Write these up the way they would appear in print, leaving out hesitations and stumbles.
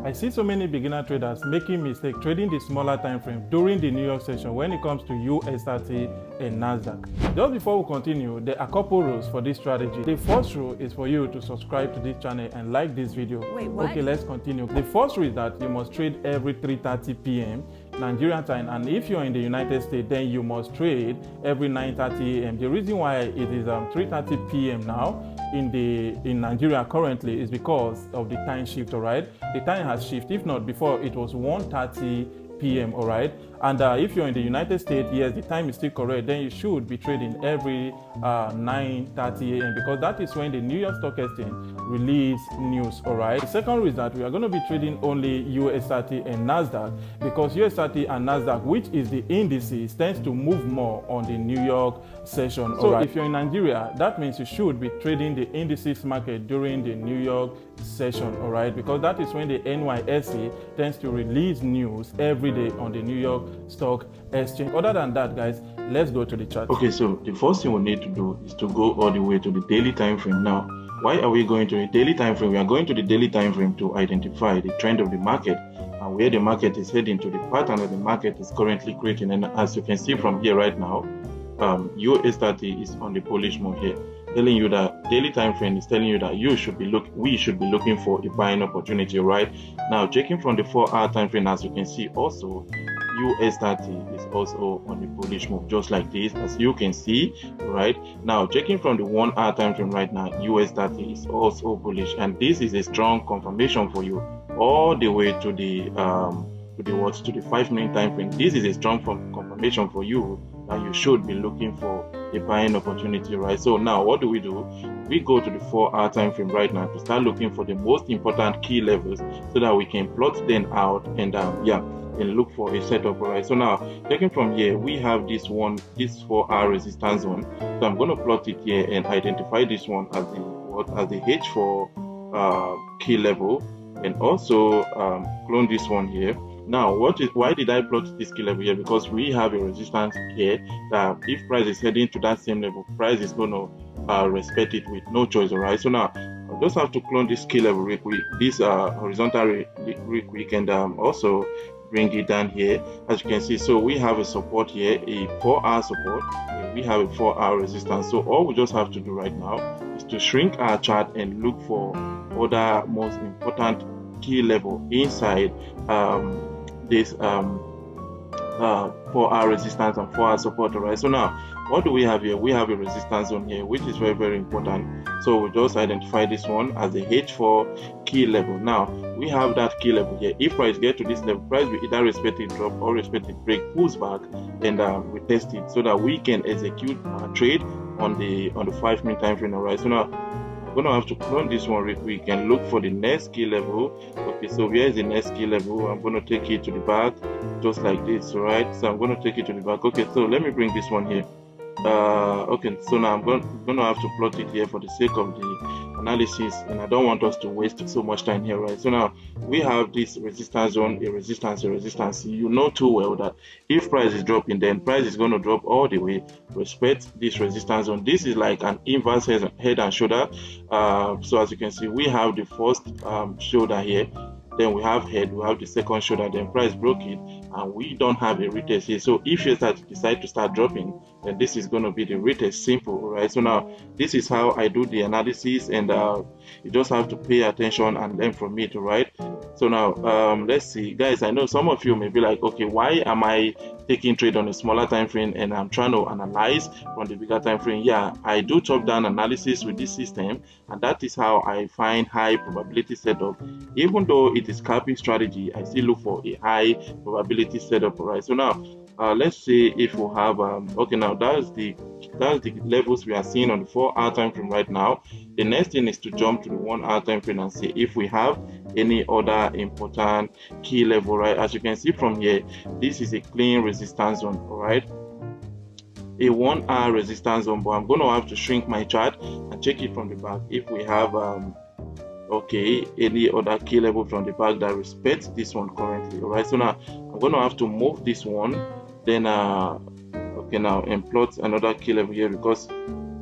I see so many beginner traders making mistake trading the smaller time frame during the New York session when it comes to US30 and Nasdaq. Just before we continue, there are a couple rules for this strategy. The first rule is for you to subscribe to this channel and like this video. Wait, what? Okay, let's continue. The first rule is that you must trade every 3:30 p.m. Nigerian time, and if you're in the United States, then you must trade every 9:30 a.m. The reason why it is 3:30 p.m. now in Nigeria currently is because of the time shift. All right, the time has shifted. If not, before it was 1:30 p.m. all right, and if you're in the United States, yes, the time is still correct, then you should be trading every 9:30 a.m. because that is when the New York Stock Exchange release news. All right, the second rule is that we are going to be trading only US30 and Nasdaq, because US30 and Nasdaq, which is the indices, tends to move more on the New York session. So if you're in Nigeria, that means you should be trading the indices market during the New York session, all right, because that is when the NYSE tends to release news every day on the New York Stock Exchange. Other than that, guys, let's go to the chart. Okay, so the first thing we need to do is to go all the way to the daily time frame. Now, why are we going to the daily time frame? We are going to the daily time frame to identify the trend of the market and where the market is heading, to the pattern that the market is currently creating. And as you can see from here right now, US30 is on the bullish move here, telling you that daily time frame is telling you that we should be looking for a buying opportunity. Right now, checking from the 4-hour time frame, as you can see, also US30 is also on the bullish move, just like this, as you can see. Right now, checking from the 1-hour time frame right now, US30 is also bullish, and this is a strong confirmation for you all the way to the 5-minute time frame. This is a strong confirmation for you that you should be looking for a buying opportunity, right? So now what do? We go to the 4-hour time frame right now to start looking for the most important key levels so that we can plot them out and look for a setup, right? So now, taking from here, we have this 4-hour resistance zone. So I'm going to plot it here and identify this one as the H4 key level, and also clone this one here. Now, why did I plot this key level here? Because we have a resistance here that if price is heading to that same level, price is going to respect it with no choice, alright? So now, I just have to clone this key level real quick, this horizontal real quick, and also bring it down here. As you can see, so we have a support here, a 4-hour support, and we have a 4-hour resistance. So all we just have to do right now is to shrink our chart and look for other most important key level inside this 4-hour resistance and 4-hour support, right? So now, what do we have here? We have a resistance zone here, which is very, very important. So we just identify this one as the H4 key level. Now, we have that key level here. If price get to this level, price will either respect it drop or respect it break, pulls back, and we test it so that we can execute our trade on the 5-minute time frame, right? So now, I'm going to have to clone this one real quick and look for the next key level. Okay, so where is the next key level? I'm going to take it to the back, just like this, right? So I'm going to take it to the back. Okay, so let me bring this one here. Okay, so now I'm going to have to plot it here for the sake of the analysis, and I don't want us to waste so much time here, right? So now we have this resistance zone, a resistance. You know too well that if price is dropping, then price is going to drop all the way. Respect this resistance zone. This is like an inverse head and shoulder. So as you can see, we have the first shoulder here, then we have head, we have the second shoulder, then price broke it, and we don't have a retest here. So if you decide to start dropping, then this is going to be the retest, simple, right? So now this is how I do the analysis, and you just have to pay attention and learn from it, right? So now let's see, guys. I know some of you may be like, okay, why am I taking trade on a smaller time frame and I'm trying to analyze from the bigger time frame? Yeah, I do top-down analysis with this system, and that is how I find high probability setup. Even though it is scalping strategy, I still look for a high probability setup, right? So now let's see if we have okay, now that's the levels we are seeing on the 4-hour time frame right now. The next thing is to jump to the 1-hour time frame and see if we have any other important key level, right? As you can see from here, this is a clean resistance zone, all right, a 1-hour resistance zone, but I'm going to have to shrink my chart and check it from the back if we have okay, any other key level from the back that respects this one currently, all right? So now I'm going to have to move this one, then okay, now and plot another key level here, because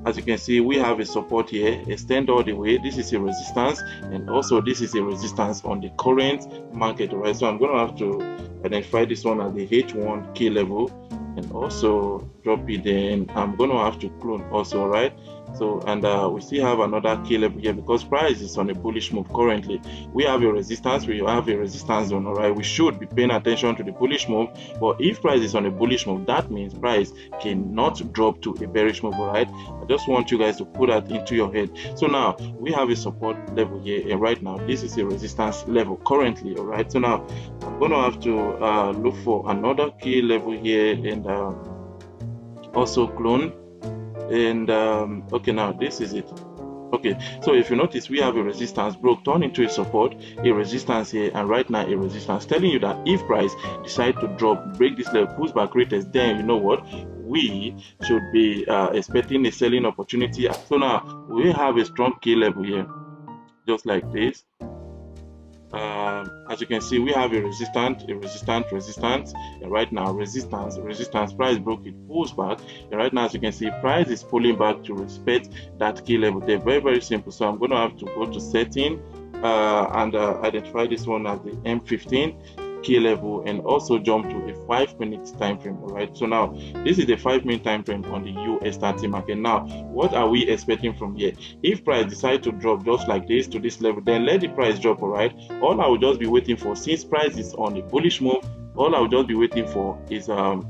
as you can see, we have a support here, extend all the way. This is a resistance, and also this is a resistance on the current market, right? So I'm going to have to identify this one as the H1 key level, and also drop it. Then I'm going to have to clone also, right? So, and we still have another key level here because price is on a bullish move currently. We have a resistance, we have a resistance zone, all right? We should be paying attention to the bullish move, but if price is on a bullish move, that means price cannot drop to a bearish move, all right? I just want you guys to put that into your head. So now we have a support level here, and right now this is a resistance level currently, all right? So now I'm going to have to look for another key level here, and also clone. And okay, now this is it. Okay, so if you notice, we have a resistance broke, turn into a support, a resistance here, and right now a resistance, telling you that if price decide to drop, break this level, push back retest, then you know what, we should be expecting a selling opportunity. So now we have a strong key level here, just like this. As you can see, we have a resistance, and right now resistance, price broke, it pulls back, and right now, as you can see, price is pulling back to respect that key level. They're very, very simple. So I'm going to have to go to setting and identify this one as the M15 key level, and also jump to a 5-minute time frame. All right, so now this is the 5-minute time frame on the US 30 market. Now what are we expecting from here? If price decide to drop just like this to this level, then let the price drop. All right, all I will just be waiting for, since price is on a bullish move, all I will just be waiting for is a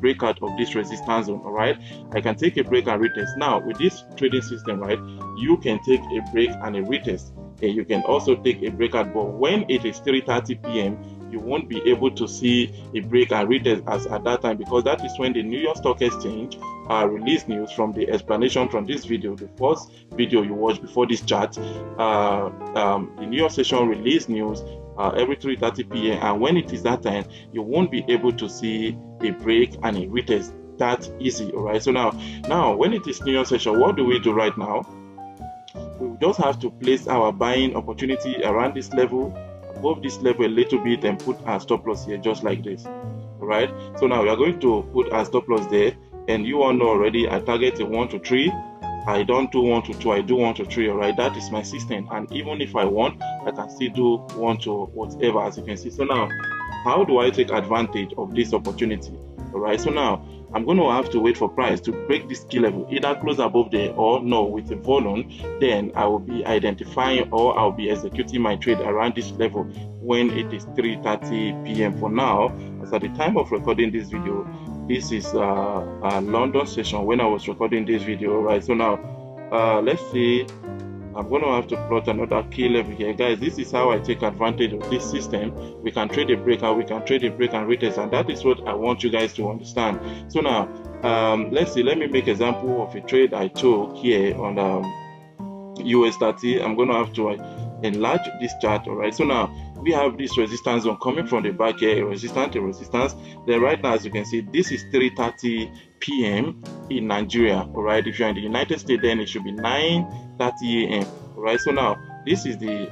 breakout of this resistance zone. All right, I can take a break and retest. Now with this trading system, right, you can take a break and a retest, and you can also take a breakout, but when it is 3:30 p.m. you won't be able to see a break and retest as at that time, because that is when the New York Stock Exchange release news from the explanation from this video, the first video you watched before this chart. The New York session release news every 3:30 p.m. and when it is that time, you won't be able to see a break and a retest that easy. All right, so now when it is New York session, what do we do right now? We just have to place our buying opportunity around this level, above this level a little bit, and put our stop loss here just like this. All right, so now we are going to put our stop loss there, and you all know already I target a 1 to 3. I don't do 1 to 2, I do 1 to 3. All right, that is my system, and even if I want, I can still do 1 to whatever, as you can see. So now how do I take advantage of this opportunity? All right, so now I'm going to have to wait for price to break this key level, either close above there or no with a volume. Then I will be identifying, or I'll be executing my trade around this level when it is 3:30 p.m. For now, as at the time of recording this video, this is a London session when I was recording this video. All right, so now let's see. I'm going to have to plot another key level here, guys. This is how I take advantage of this system. We can trade a breakout, we can trade a break and retest, and that is what I want you guys to understand. So now let's see, let me make example of a trade I took here on US 30. I'm going to have to enlarge this chart. All right, so now we have this resistance zone coming from the back here, a resistance. Then right now, as you can see, this is 3:30 p.m. in Nigeria. All right, if you're in the United States, then it should be 9:30 a.m. all right, so now this is the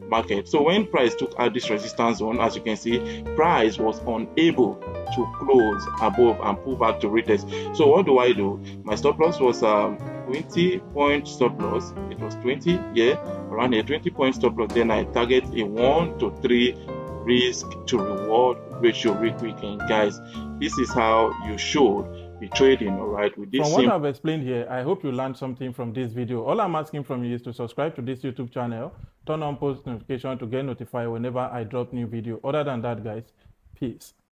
market. So when price took out this resistance zone, as you can see, price was unable to close above and pull back to retest. So what do? My stop loss was 20-point stop loss. It was 20, yeah, around a 20-point stop loss. Then I target a 1 to 3 risk to reward ratio real quick. And guys, this is how you should be trading. All right, with this. From what I've explained here, I hope you learned something from this video. All I'm asking from you is to subscribe to this YouTube channel, turn on post notification to get notified whenever I drop new video. Other than that, guys, peace.